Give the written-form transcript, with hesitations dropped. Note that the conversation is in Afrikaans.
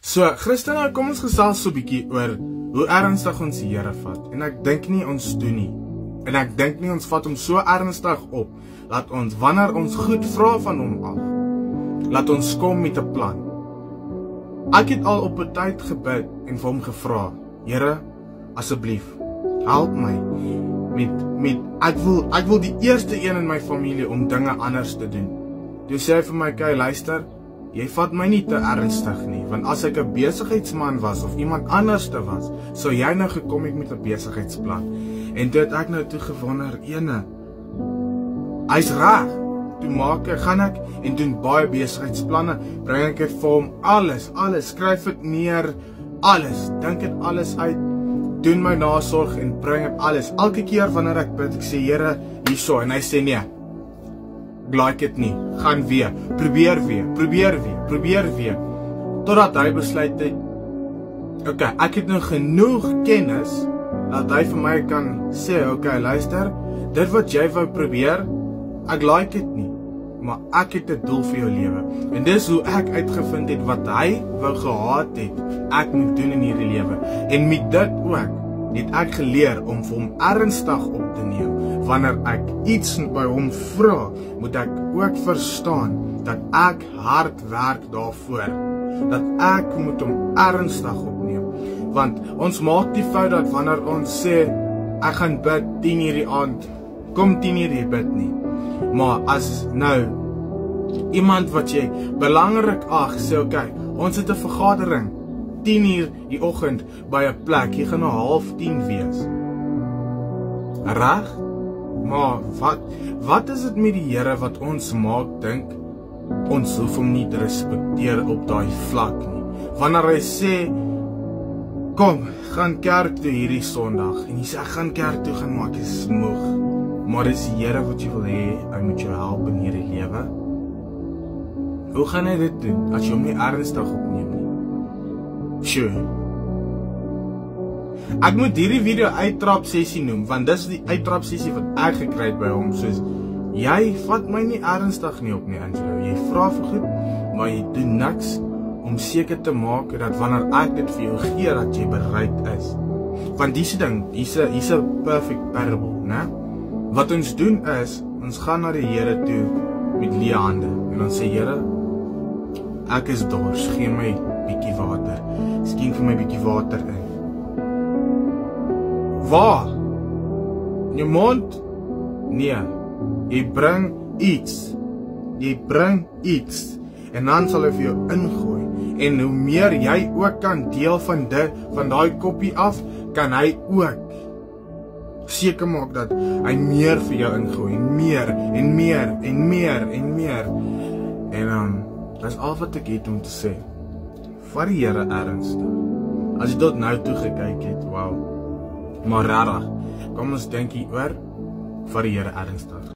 So, Christina, kom ons gesels so bietjie oor hoe ernstig ons die Here vat. En ek dink nie ons doen nie. En ek dink nie ons vat hom so ernstig op, dat ons, wanneer ons goed vra van hom af, laat ons kom met 'n plan. Ek het al op 'n tyd gebid en vir hom gevra, Here, asseblief, help my met ek wil die eerste een in my familie om dinge anders te doen. Toe sê hy vir my, "Kyk, luister, jy vat my nie te ernstig nie, want as ek 'n besigheidsman was of iemand anders te was, sou jy nou gekom het met 'n besigheidsplan." En toe het ek nou toe gewonder, hy's reg. Toe gaan ek en doen baie besigheidsplanne, bring ek dit vir hom, alles, skryf dit neer, alles, dink dit alles uit, doen my nasorg en bring dit alles. Elke keer wanneer ek bid, ek sê, Here, hierso, en hy sê nee. Like dit nie, gaan weer, probeer weer, totdat hy besluit het, okay, ek het nou genoeg kennis, dat hy vir my kan sê, okay, luister, dit wat jy wou probeer, ek like dit nie, maar ek het 'n doel vir jou lewe, en dis hoe ek uitgevind het, wat hy wou gehad het, ek moet doen in hierdie lewe, en met dit ook, het ek geleer om vir hom ernstig op te neem. Wanneer ek iets by hom vra, moet ek ook verstaan dat ek hard werk daarvoor. Dat ek moet hom ernstig opneem. Want ons maak die fout dat wanneer ons sê, ek gaan bid 10:00 die aand, kom 10:00 die bid nie. Maar as nou iemand wat jy belangrik ag, sê okay, ons het 'n vergadering 10:00 die oggend by 'n plek, jy gaan nou 9:30 wees. Reg? Maar wat is dit met die Here wat ons maak dink ons hoef hom nie te respekteer op daai vlak nie. Wanneer hy sê, kom, gaan kerk toe hierdie Sondag, en jy sê, ek gaan kerk toe gaan, maar ek is moeg. Maar dis die Here wat jy wil hê, hy moet jou help in hierdie lewe. Hoe gaan hy dit doen, as jy hom nie ernstig opneem nie? Sure. Ek moet hierdie video uittrap sessie noem, want dis die uittrap sessie wat ek gekry het by hom, soos, jy vat my nie ernstig nie op nie, Angelo, jy vra vir goed, maar jy doen niks om seker te maak, dat wanneer ek dit vir jou gee, dat jy bereid is. Want die ding, hier's 'n perfect parable, né? Wat ons doen is, ons gaan na die Here toe, met leë hande, en ons sê, Here, ek is dors, gee my bietjie water, skink vir my bietjie water in. Waar? In jou mond? Nee, jy bring iets, en dan sal hy vir jou ingooi, en hoe meer jy ook kan deel van daai koppie af, kan hy ook seker maak dat hy meer vir jou ingooi, en meer, en dis al wat ek het om te sê. Vat die Here ernstig. As jy tot nou toe gekyk het, wow. Maar rarig, kom ons dink hier oor, vat die Here ernstig.